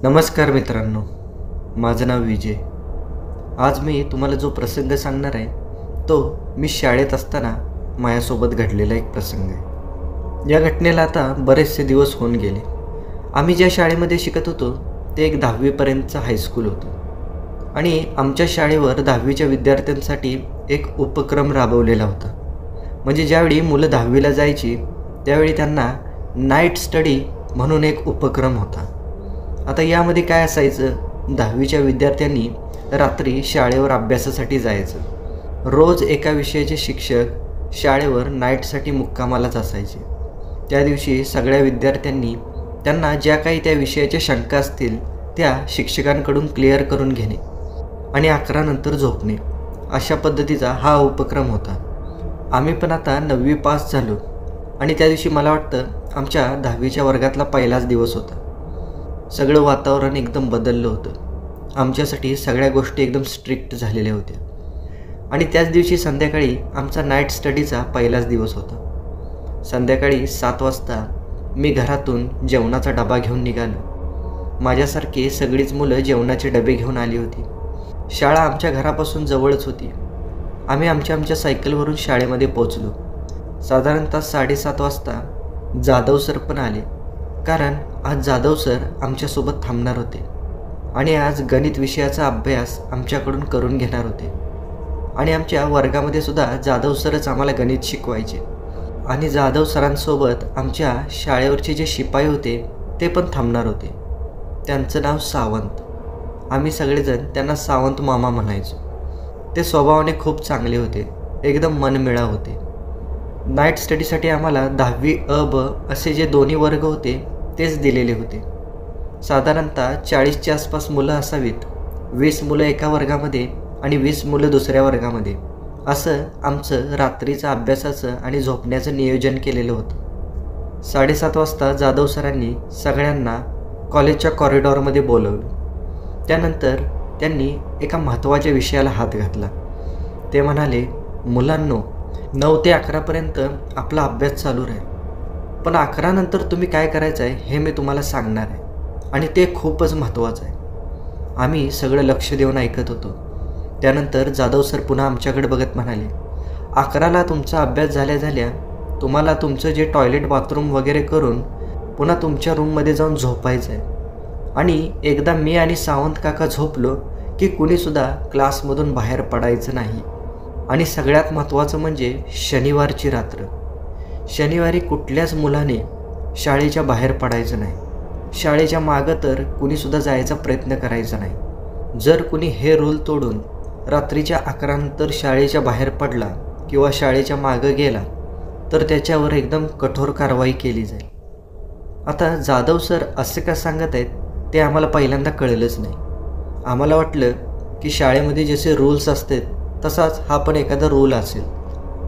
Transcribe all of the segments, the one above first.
नमस्कार मित्रांनो, माझं नाव विजय। आज मी तुम्हाला जो प्रसंग सांगणार आहे तो मी शाळेत असताना माझ्यासोबत घडलेला एक प्रसंग आहे। या घटनेला आता बरेचसे दिवस होऊन गेले। आम्ही ज्या शाळेमध्ये शिकत होतो ते एक 10वी पर्यंतचं हायस्कूल होतं आणि आमच्या शाळेवर 10वीच्या विद्यार्थ्यांसाठी एक उपक्रम राबवलेला होता। म्हणजे ज्यावेळी मुलं 10वीला जायची त्यावेळी त्यांना नाईट स्टडी म्हणून एक उपक्रम होता। आता यामध्ये काय असायचं, 10वीच्या विद्यार्थ्यांनी रात्री शाळेवर अभ्यासासाठी जायचं। रोज एका विषयाचे शिक्षक शाळेवर नाईटसाठी मुक्कामालाच असायचे। त्या दिवशी सगळ्या विद्यार्थ्यांनी त्यांना ज्या काही त्या विषयाच्या शंका असतील त्या शिक्षकांकडून क्लिअर करून घेणे आणि 11 नंतर झोपणे, अशा पद्धतीचा हा उपक्रम होता। आम्ही पण आता 9वी पास झालो आणि त्या दिवशी मला वाटतं आमच्या 10वीच्या वर्गातला पहिलाच दिवस होता। सगळं वातावरण एकदम बदललं होतं। आमच्यासाठी सगळ्या गोष्टी एकदम स्ट्रिक्ट झालेल्या होत्या आणि त्याच दिवशी संध्याकाळी आमचा नाईट स्टडीचा पहिलाच दिवस होता। संध्याकाळी 7 वाजता मी घरातून जेवणाचा डबा घेऊन निघालो। माझ्यासारखी सगळीच मुलं जेवणाचे डबे घेऊन आली होती। शाळा आमच्या घरापासून जवळच होती। आम्ही आमच्या सायकलवरून शाळेमध्ये पोहोचलो। साधारणतः 7:30 वाजता जाधव सर पण आले, कारण आज जाधव सर आमच्यासोबत थांबणार होते आणि आज गणित विषयाचा अभ्यास आमच्याकडून करून घेणार होते। आणि आमच्या वर्गामध्ये सुद्धा जाधव सरच आम्हाला गणित शिकवायचे आणि जाधव सरांसोबत आमच्या शाळेवरचे जे शिपाई होते ते पण थांबणार होते। त्यांचं नाव सावंत। आम्ही सगळेजण त्यांना सावंत मामा म्हणायचो। ते स्वभावाने खूप चांगले होते, एकदम मनमिळाऊ होते। नाईट स्टडीसाठी आम्हाला 10वी अ ब असे जे दोन्ही वर्ग होते तेच दिलेले होते। साधारणतः 40च्या आसपास मुलं असावीत। 20 मुलं एका वर्गामध्ये आणि 20 मुलं दुसऱ्या वर्गामध्ये, असं आमचं रात्रीचं अभ्यासाचं आणि झोपण्याचं नियोजन केलेलं होतं। 7:30 वाजता जाधव सरांनी सगळ्यांना कॉलेजच्या कॉरिडॉरमध्ये बोलवलं। त्यानंतर त्यांनी एका महत्त्वाच्या विषयाला हात घातला। ते म्हणाले, मुलांनो, 9 ते 11पर्यंत आपला अभ्यास चालू राहील, पण 11 नंतर तुम्ही काय करायचं आहे हे मी तुम्हाला सांगणार आहे आणि ते खूपच महत्त्वाचं आहे। आम्ही सगळं लक्ष देऊन ऐकत होतो। त्यानंतर जाधव सर पुन्हा आमच्याकडे बघत म्हणाले, 11ला तुमचा अभ्यास झाल्या तुम्हाला तुमचं जे टॉयलेट बाथरूम वगैरे करून पुन्हा तुमच्या रूममध्ये जाऊन झोपायचं आहे आणि एकदा मी आणि सावंत काका झोपलो की कुणीसुद्धा क्लासमधून बाहेर पडायचं नाही। आणि सगळ्यात महत्त्वाचं म्हणजे शनिवारची रात्र, शनिवारी कुठल्याच मुलाने शाळेच्या बाहेर पडायचं नाही। शाळेच्या मागं तर कुणीसुद्धा जायचा प्रयत्न करायचा नाही। जर कुणी हे रूल तोडून रात्रीच्या 11 नंतर शाळेच्या बाहेर पडला किंवा शाळेच्या मागं गेला तर त्याच्यावर एकदम कठोर कारवाई केली जाईल। आता जाधव सर असे का सांगत आहेत ते आम्हाला पहिल्यांदा कळलंच नाही। आम्हाला वाटलं की शाळेमध्ये जसे रूल्स असतात तसाच हा पण एखादा रूल असेल,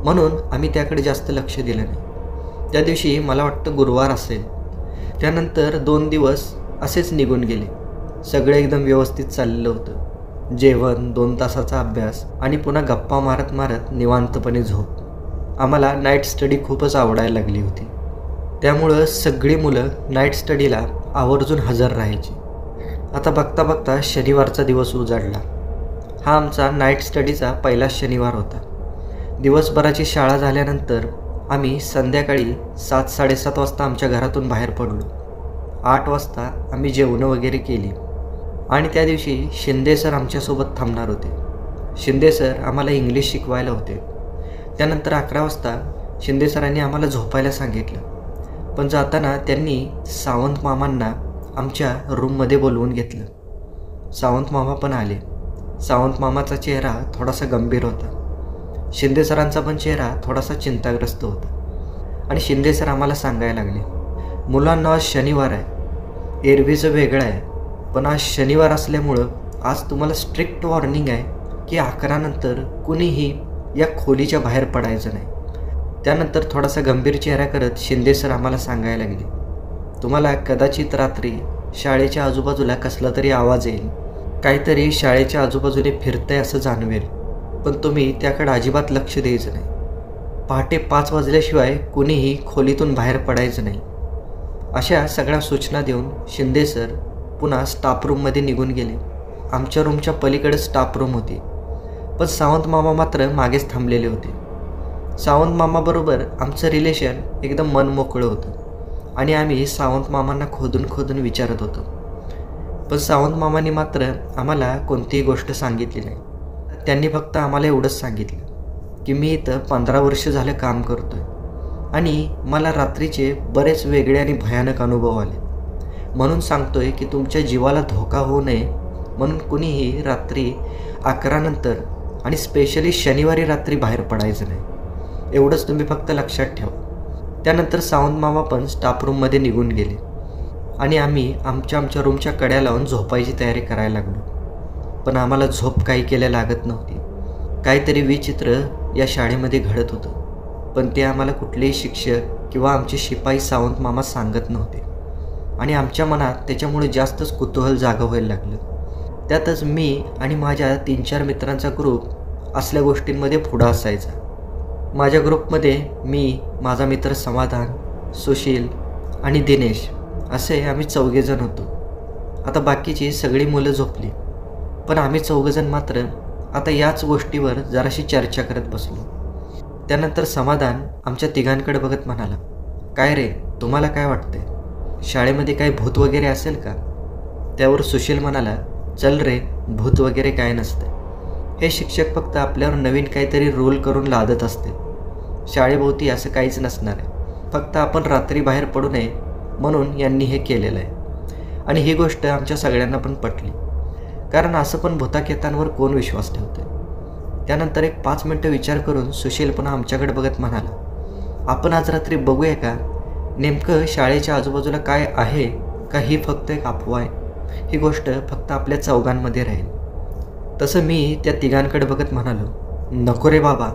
म्हणून आम्ही त्याकडे जास्त लक्ष दिलं नाही। त्या दिवशी मला वाटतं गुरुवार असेल। त्यानंतर 2 दिवस असेच निघून गेले। सगळं एकदम व्यवस्थित चाललं होतं। जेवण, 2 तासाचा अभ्यास आणि पुन्हा गप्पा मारत मारत निवांतपणे झोप। आम्हाला नाईट स्टडी खूपच आवडायला लागली होती, त्यामुळं सगळी मुलं नाईट स्टडीला आवर्जून हजर राहायची। आता बघता बघता शनिवारचा दिवस उजाडला। हा आमचा नाईट स्टडीचा पहिला शनिवार होता। दिवसभराची शाळा झाल्यानंतर आम्ही संध्याकाळी 7-7:30 वाजता आमच्या घरातून बाहेर पडलो। 8 वाजता आम्ही जेवणं वगैरे केली आणि त्या दिवशी शिंदे सर आमच्यासोबत थांबणार होते। शिंदे सर आम्हाला इंग्लिश शिकवायला होते। त्यानंतर 11 वाजता शिंदे सरांनी आम्हाला झोपायला सांगितलं, पण जाताना त्यांनी सावंत मामांना आमच्या रूममध्ये बोलवून घेतलं। सावंत मामा पण आले। सावंत मामाचा चेहरा थोडासा गंभीर होता। शिंदे सरांचा पण चेहरा थोडासा चिंताग्रस्त होता आणि शिंदे सर आम्हाला सांगायला लागले, मुलांना आज शनिवार आहे, एरवीचं वेगळं आहे, पण आज शनिवार असल्यामुळं आज तुम्हाला स्ट्रिक्ट वॉर्निंग आहे की 11 नंतर कुणीही या खोलीच्या बाहेर पडायचं नाही। त्यानंतर थोडासा गंभीर चेहरा करत शिंदे सर आम्हाला सांगायला लागले, तुम्हाला कदाचित रात्री शाळेच्या आजूबाजूला कसला तरी आवाज येईल, काहीतरी शाळेच्या आजूबाजूने फिरतंय असं जाणवेल, पण तुम्ही त्याकडे अजिबात लक्ष द्यायचं नाही। पहाटे 5 वाजल्याशिवाय कुणीही खोलीतून बाहेर पडायचं नाही। अशा सगळ्या सूचना देऊन शिंदे सर पुन्हा स्टाफ रूममध्ये निघून गेले. आमच्या रूमच्या पलीकडे स्टाफ रूम होती, पण सावंत मामा मात्र मागेच थांबलेले होते. सावंत मामाबरोबर आमचं रिलेशन एकदम मनमोकळं होतं आणि आम्ही सावंत मामांना खोदून खोदून विचारत होतो. पण सावंत मामांनी मात्र आम्हाला कोणतीही गोष्ट सांगितली नाही. त्यांनी फक्त आम्हाला एवढंच सांगितलं की मी इथं 15 वर्ष झालं काम करतोय आणि मला रात्रीचे बरेच वेगळे आणि भयानक अनुभव आले. म्हणून सांगतोय की तुमच्या जीवाला धोका होऊ नये म्हणून कुणीही रात्री 11 नंतर आणि स्पेशली शनिवारी रात्री बाहेर पडायचं नाही. एवढंच तुम्ही फक्त लक्षात ठेवा. त्यानंतर सावंत मामा पण स्टाफ रूममध्ये निघून गेले आणि आम्ही आमच्या रूमच्या कड्या लावून झोपायची तयारी करायला लागलो. पण आम्हाला झोप काही केल्या लागत नव्हती. काहीतरी विचित्र या शाळेमध्ये घडत होतं, पण ते आम्हाला कुठलेही शिक्षक किंवा आमचे शिपाई सावंत मामा सांगत नव्हते आणि आमच्या मनात त्याच्यामुळे जास्तच कुतूहल जागा व्हायला लागलं. त्यातच मी आणि माझ्या 3-4 मित्रांचा ग्रुप असल्या गोष्टींमध्ये पुढं असायचा. माझ्या ग्रुपमध्ये मी, माझा मित्र समाधान, सुशील आणि दिनेश असे आम्ही 4 जण होतो. आता बाकीची सगळी मुलं झोपली, पण आम्ही 4 जण मात्र आता याच गोष्टीवर जराशी चर्चा करत बसलो. त्यानंतर समाधान आमच्या तिघांकडे बघत म्हणाला, काय रे, तुम्हाला काय वाटतंय? शाळेमध्ये काही भूत वगैरे असेल का? त्यावर सुशील म्हणाला, चल रे, भूत वगैरे काय नसते. हे शिक्षक फक्त आपल्यावर नवीन काहीतरी रोल करून लादत असते. शाळेभोवती असं काहीच नसणार आहे. फक्त आपण रात्री बाहेर पडू नये म्हणून यांनी हे केलेलं आहे. आणि ही गोष्ट आमच्या सगळ्यांना पण पटली, कारण असं पण भूताखेतांवर कोण विश्वास ठेवते. त्यानंतर एक 5 मिनटं विचार करून सुशील पुन्हा आमच्याकडे बघत म्हणाला, आपण आज रात्री बघूया का नेमकं शाळेच्या आजूबाजूला काय आहे का ही फक्त एक अफवा आहे. ही गोष्ट फक्त आपल्या 4घांमध्ये राहील. तसं मी त्या तिघांकडे बघत म्हणालो, नको रे बाबा,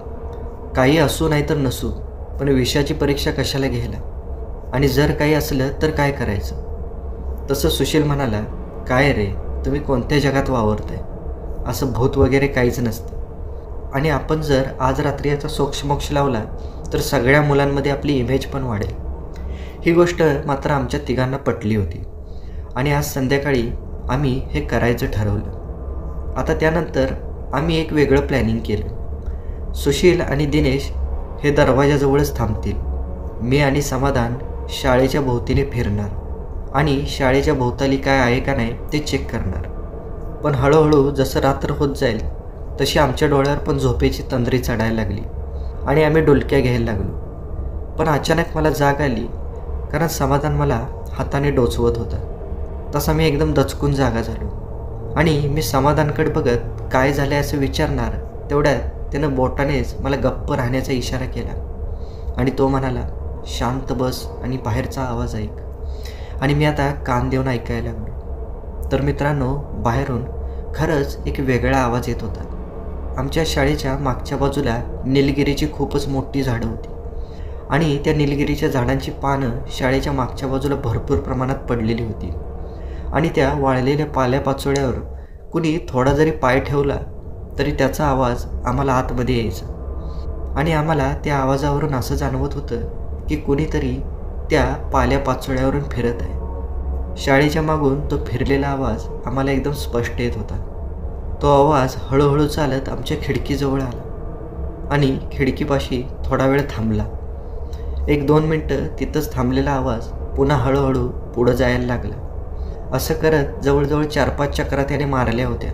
काही असू नाही तर नसू, पण विषयाची परीक्षा कशाला घ्यायला, आणि जर काही असलं तर काय करायचं. तसं सुशील म्हणाला, काय रे, तुम्ही कोणत्या जगात वावरताय? असं भूत वगैरे काहीच नसतं. आणि आपण जर आज रात्री याचा सोक्षमोक्ष लावला तर सगळ्या मुलांमध्ये आपली इमेज पण वाढेल. ही गोष्ट मात्र आमच्या तिघांना पटली होती आणि आज संध्याकाळी आम्ही हे करायचं ठरवलं. आता त्यानंतर आम्ही एक वेगळं प्लॅनिंग केलं. सुशील आणि दिनेश हे दरवाजाजवळच थांबतील. मी आणि समाधान शाळेच्या भोवतीने फिरणार आणि शाळेच्या भोवताली काय आहे का नाही ते चेक करणार. पण हळूहळू जसं रात्र होत जाईल तशी आमच्या डोळ्यावर पण झोपेची तंद्री चढायला लागली आणि आम्ही डुलक्या घ्यायला लागलो. पण अचानक मला जाग आली, कारण समाधान मला हाताने डोचवत होता. तसा मी एकदम दचकून जागा झालो आणि मी समाधानकडे बघत काय झाले असं विचारणार तेवढ्यात त्यानं बोटानेच मला गप्प राहण्याचा इशारा केला आणि तो म्हणाला, शांत बस आणि बाहेरचा आवाज ऐक. आणि मी आता कान देऊन ऐकायला लागलो. तर मित्रांनो, बाहेरून खरंच एक वेगळा आवाज येत होता. आमच्या शाळेच्या मागच्या बाजूला निलगिरीची खूपच मोठी झाडं होती आणि त्या निलगिरीच्या झाडांची पानं शाळेच्या मागच्या बाजूला भरपूर प्रमाणात पडलेली होती आणि त्या वाळलेल्या पाल्यापाचोळ्यावर कुणी थोडा जरी पाय ठेवला तरी त्याचा आवाज आम्हाला आतमध्ये यायचा आणि आम्हाला त्या आवाजावरून असं जाणवत होतं की कुणीतरी त्या पाल्यापाचोळ्यावरून फिरत आहे. शाळेच्या मागून तो फिरलेला आवाज आम्हाला एकदम स्पष्ट येत होता. तो आवाज हळूहळू चालत आमच्या खिडकीजवळ आला आणि खिडकीपाशी थोडा वेळ थांबला. 1-2 मिनटं तिथंच थांबलेला आवाज पुन्हा हळूहळू पुढं जायला लागला. असं करत जवळजवळ 4-5 चक्रा त्याने मारल्या होत्या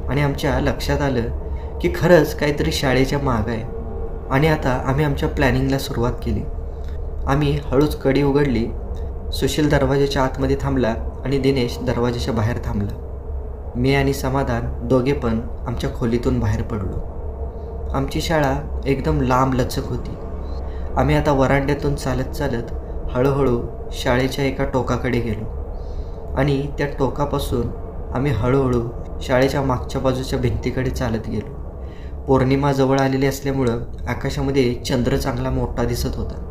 आणि आमच्या लक्षात आलं की खरंच काहीतरी शाळेच्या मागं आहे. आणि आता आम्ही आमच्या प्लॅनिंगला सुरुवात केली. आम्ही हळूच कडी उघडली. सुशील दरवाजाच्या आतमध्ये थांबला आणि दिनेश दरवाजाच्या बाहेर थांबला. मी आणि समाधान दोघे पण आमच्या खोलीतून बाहेर पडलो. आमची शाळा एकदम लांब लचक होती. आम्ही आता वरांड्यातून चालत चालत हळूहळू शाळेच्या एका टोकाकडे गेलो आणि त्या टोकापासून आम्ही हळूहळू शाळेच्या मागच्या बाजूच्या भिंतीकडे चालत गेलो. पौर्णिमा जवळ आलेली असल्यामुळं आकाशामध्ये चंद्र चांगला मोठा दिसत होता.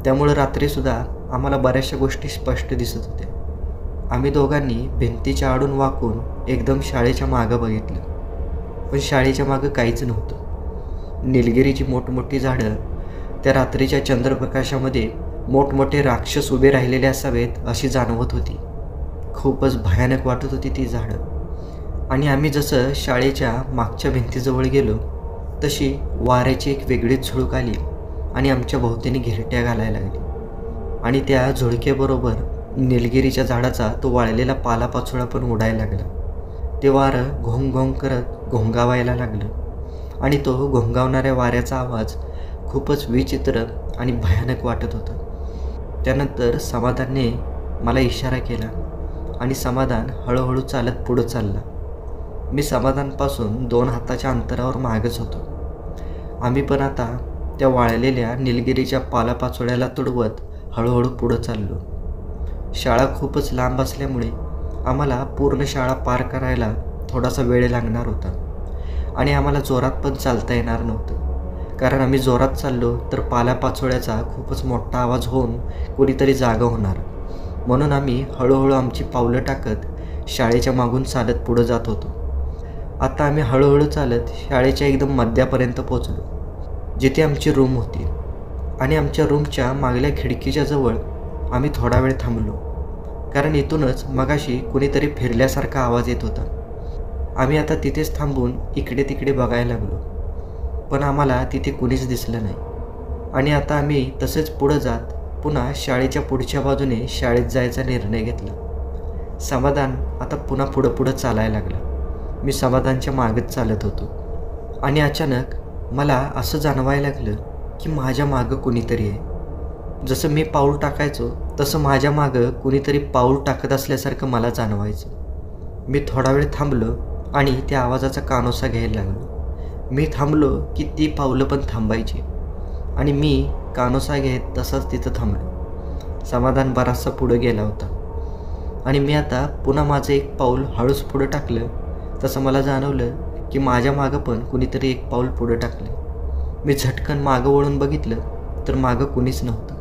त्यामुळं रात्रीसुद्धा आम्हाला बऱ्याचशा गोष्टी स्पष्ट दिसत होत्या. आम्ही दोघांनी भिंतीच्या आडून वाकून एकदम शाळेच्या मागं बघितलं, पण शाळेच्या मागं काहीच नव्हतं. निलगिरीची मोठमोठी झाडं त्या रात्रीच्या चंद्रप्रकाशामध्ये मोठमोठे राक्षस उभे राहिलेले असावेत अशी जाणवत होती. खूपच भयानक वाटत होती ती झाडं. आणि आम्ही जसं शाळेच्या मागच्या भिंतीजवळ गेलो तशी वाऱ्याची एक वेगळीच झुळूक आली आणि आमच्या भोवतीने घिरट्या घालायला लागली. आणि त्या झुळकेबरोबर निलगिरीच्या झाडाचा तो वाळलेला पालापाचोळा पण उडायला लागला. ते वारं घोंग घोंग करत घोंगावायला लागलं आणि तो घोंगावणाऱ्या वाऱ्याचा आवाज खूपच विचित्र आणि भयानक वाटत होता. त्यानंतर समाधानने मला इशारा केला आणि समाधान हळूहळू चालत पुढं चालला. मी समाधानपासून 2 हाताच्या अंतरावर मागच होतो. आम्ही पण आता त्या वाळलेल्या निलगिरीच्या पालापाचोळ्याला तुडवत हळूहळू पुढं चाललो. शाळा खूपच लांब असल्यामुळे आम्हाला पूर्ण शाळा पार करायला थोडासा वेळ लागणार होता आणि आम्हाला जोरात पण चालता येणार नव्हतं. कारण आम्ही जोरात चाललो तर पालापाचोळ्याचा खूपच मोठा आवाज होऊन कोणीतरी जागा होणार. म्हणून आम्ही हळूहळू आमची पावलं टाकत शाळेच्या मागून चालत पुढं जात होतो. आता आम्ही हळूहळू चालत शाळेच्या एकदम मध्यापर्यंत पोचलो, जिथे आमची रूम होती. आणि आमच्या रूमच्या मागल्या खिडकीच्या जवळ आम्ही थोडा वेळ थांबलो, कारण इथूनच मगाशी कुणीतरी फिरल्यासारखा आवाज येत होता. आम्ही आता तिथेच थांबून इकडे तिकडे बघायला लागलो, पण आम्हाला तिथे कुणीच दिसलं नाही. आणि आता आम्ही तसेच पुढं जात पुन्हा शाळेच्या पुढच्या बाजूने शाळेत जायचा निर्णय घेतला. समाधान आता पुन्हा पुढं चालायला लागला. मी समाधानच्या मागच चालत होतो आणि अचानक मला असं जाणवायला लागलं की माझ्या मागं कुणीतरी आहे. जसं मी पाऊल टाकायचो तसं माझ्या मागं कुणीतरी पाऊल टाकत असल्यासारखं मला जाणवायचं. मी थोडा वेळ थांबलो आणि त्या आवाजाचा कानोसा घ्यायला लागलो. मी थांबलो की ती पावलं पण थांबायची आणि मी कानोसा घेत तसाच तिथं थांबलो. समाधान बराचसा पुढं गेला होता आणि मी आता पुन्हा माझं एक पाऊल हळूच पुढं टाकलं तसं मला जाणवलं की माझ्या मागं पण कुणीतरी एक पाऊल पुढं टाकलं. मी झटकन मागं वळून बघितलं तर मागं कुणीच नव्हतं.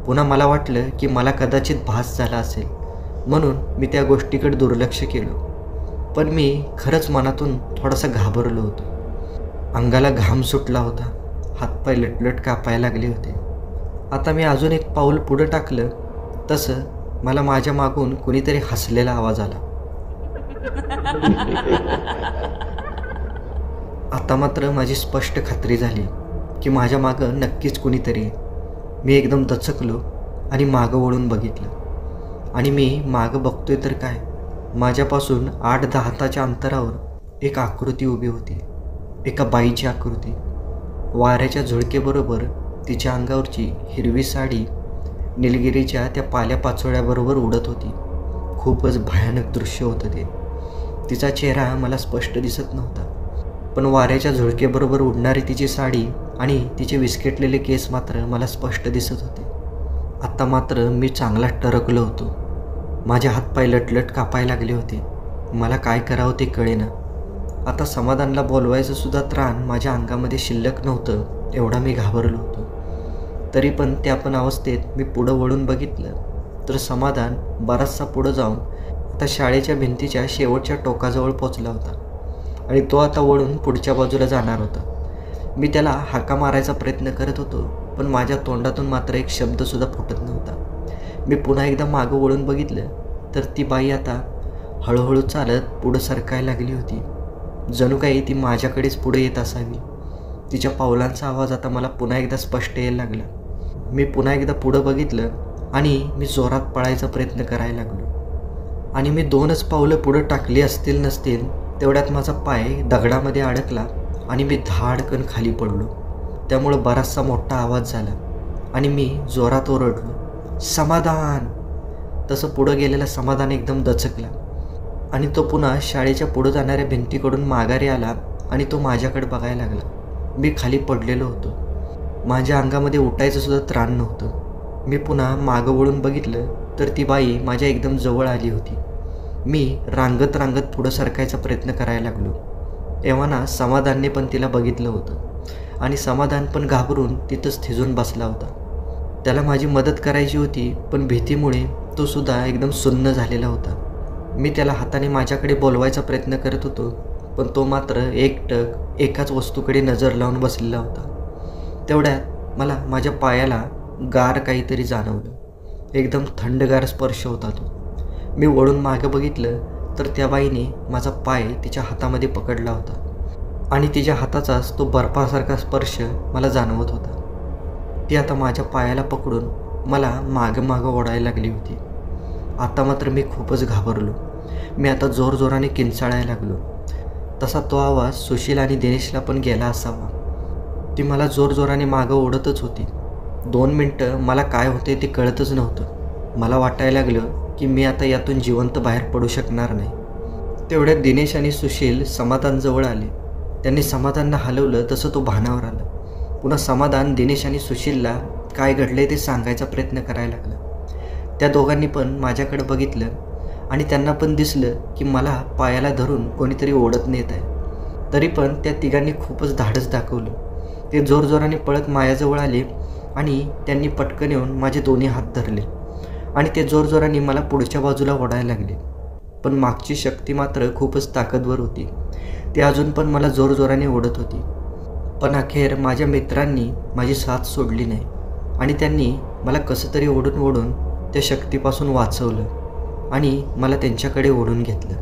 पुन्हा मला वाटलं की मला कदाचित भास झाला असेल, म्हणून मी त्या गोष्टीकडे दुर्लक्ष केलं. पण मी खरंच मनातून थोडासा घाबरलो होतो. अंगाला घाम सुटला होता, हातपाय लटलट कापायला लागले होते. आता मी अजून एक पाऊल पुढं टाकलं तसं मला माझ्या मागून कुणीतरी हसलेला आवाज आला. आता मात्र माझी स्पष्ट खात्री झाली की माझ्या मागं नक्कीच कुणीतरी आहे. मी एकदम दचकलो आणि मागं वळून बघितलं आणि मी मागं बघतोय तर काय, माझ्यापासून 8-10 हाताच्या अंतरावर एक आकृती उभी होती. एका बाईची आकृती. वाऱ्याच्या झुळकेबरोबर तिच्या अंगावरची हिरवी साडी निलगिरीच्या त्या पाल्यापाचोळ्याबरोबर उडत होती. खूपच भयानक दृश्य होतं ते. तिचा चेहरा मला स्पष्ट दिसत नव्हता, पण वाऱ्याच्या झुळकेबरोबर उडणारी तिची साडी आणि तिचे विस्कटलेले केस मात्र मला स्पष्ट दिसत होते. आता मात्र मी चांगला टरकलो होतो. माझे हातपाय लटलट कापायला लागले होते. मला काय करावं ते कळेना. आता समाधानला बोलवायचं सुद्धा त्राण माझ्या अंगामध्ये शिल्लक नव्हतं, एवढा मी घाबरलो होतो. तरी पण त्या पण अवस्थेत मी पुढं वळून बघितलं तर समाधान बराचसा पुढं जाऊन आता शाळेच्या भिंतीच्या शेवटच्या टोकाजवळ पोचला होता आणि तो आता वळून पुढच्या बाजूला जाणार होता. मी त्याला हाका मारायचा प्रयत्न करत होतो, पण माझ्या तोंडातून मात्र एक शब्दसुद्धा फुटत नव्हता. मी पुन्हा एकदा मागं वळून बघितलं तर ती बाई आता हळूहळू चालत पुढं सरकायला लागली होती. जणू काही ती माझ्याकडेच पुढे येत असावी. तिच्या पावलांचा आवाज आता मला पुन्हा एकदा स्पष्ट यायला लागला. मी पुन्हा एकदा पुढं बघितलं आणि मी जोरात पळायचा प्रयत्न करायला लागलो. आणि मी 2च पावलं पुढं टाकली असतील नसतील तेवढ्यात माझा पाय दगडामध्ये अडकला आणि मी धाडकन खाली पडलो. त्यामुळं बराचसा मोठा आवाज झाला आणि मी जोरात ओरडलो, समाधान. तसं पुढं गेलेला समाधान एकदम दचकला आणि तो पुन्हा शाळेच्या पुढं जाणाऱ्या भिंतीकडून माघारी आला आणि तो माझ्याकडे बघायला लागला. मी खाली पडलेलो होतो. माझ्या अंगामध्ये उठायचं सुद्धा त्राण नव्हतं. मी पुन्हा मागं वळून बघितलं तर ती बाई माझ्या एकदम जवळ आली होती. मी रांगत पुढं सरकायचा प्रयत्न करायला लागलो. एव्हाना समाधानने पण तिला बघितलं होतं आणि समाधान पण घाबरून तिथंच थिजून बसला होता. त्याला माझी मदत करायची होती, पण भीतीमुळे तो सुद्धा एकदम सुन्न झालेला होता. मी त्याला हाताने माझ्याकडे बोलवायचा प्रयत्न करत होतो, पण तो मात्र एकटक एकाच वस्तूकडे नजर लावून बसलेला होता. तेवढ्यात मला माझ्या पायाला गार काहीतरी जाणवलं. एकदम थंडगार स्पर्श होता तो. मी वळून मागे बघितलं तर त्या बाईने माझा पाय तिच्या हातामध्ये पकडला होता आणि तिच्या हाताचाच तो बर्फासारखा स्पर्श मला जाणवत होता. ती आता माझ्या पायाला पकडून मला मागं ओढायला लागली होती. आता मात्र मी खूपच घाबरलो. मी आता जोरजोराने किंचाळायला लागलो. तसा तो आवाज सुशील आणि दिनेशला पण गेला असावा. ती मला जोरजोराने मागं ओढतच होती. 2 मिनटं मला काय होते ते कळतच नव्हतं. मला वाटायला लागलं की मी आता यातून जिवंत बाहेर पडू शकणार नाही. तेवढ्यात दिनेश आणि सुशील समाधानजवळ आले. त्यांनी समाधानला हलवलं तसं तो भानावर आला. पुन्हा समाधान दिनेश आणि सुशीलला काय घडले ते सांगायचा प्रयत्न करायला लागला. त्या दोघांनी पण माझ्याकडे बघितलं आणि त्यांना पण दिसलं की मला पायाला धरून कोणीतरी ओढत नेत आहे. तरी पण त्या तिघांनी खूपच धाडस दाखवलं. ते जोरजोराने पळत माझ्याजवळ आले आणि त्यांनी पटकन येऊन माझे दोन्ही हात धरले आणि ते जोरजोराने मला पुढच्या बाजूला ओढायला लागले. पण मागची शक्ती मात्र खूपच ताकदवर होती. ती अजून पण मला जोरजोराने ओढत होती. पण अखेर माझ्या मित्रांनी माझी साथ सोडली नाही आणि त्यांनी मला कसं तरी ओढून त्या शक्तीपासून वाचवलं आणि मला त्यांच्याकडे ओढून घेतलं.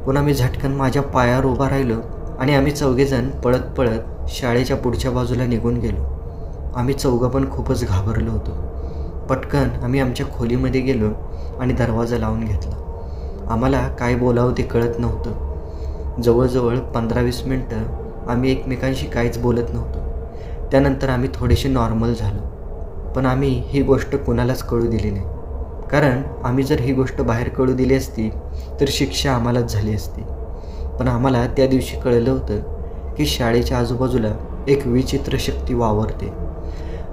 पुन्हा मी झटकन माझ्या पायावर उभा राहिलो आणि आम्ही चौघेजण पळत शाळेच्या पुढच्या बाजूला निघून गेलो. आम्ही चौघं पण खूपच घाबरलो होतो. पटकन आम्ही आमच्या खोलीमध्ये गेलो आणि दरवाजा लावून घेतला. आम्हाला काय बोलावं ते कळत नव्हतं. जवळजवळ 15-20 मिनटं आम्ही एकमेकांशी काहीच बोलत नव्हतो. त्यानंतर आम्ही थोडेसे नॉर्मल झालो. पण आम्ही ही गोष्ट कुणालाच कळू दिली नाही. कारण आम्ही जर ही गोष्ट बाहेर कळू दिली असती तर शिक्षा आम्हालाच झाली असती. पण आम्हाला त्या दिवशी कळलं होतं की शाळेच्या आजूबाजूला एक विचित्र शक्ती वावरते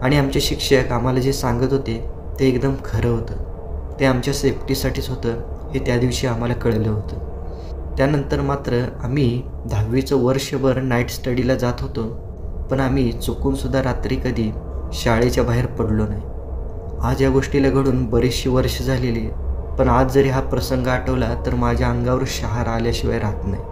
आणि आमचे शिक्षक आम्हाला जे सांगत होते ते एकदम खरं होतं. ते आमच्या सेफ्टीसाठीच होतं हे त्या दिवशी आम्हाला कळलं होतं. त्यानंतर मात्र आम्ही 10वीचं वर्षभर नाईट स्टडीला जात होतो. पण आम्ही चुकूनसुद्धा रात्री कधी शाळेच्या बाहेर पडलो नाही. आज या गोष्टीला घडून बरीचशी वर्ष झालेली आहेत. पण आज जरी हा प्रसंग आठवला तर माझ्या अंगावर शहारा आल्याशिवाय राहत नाही.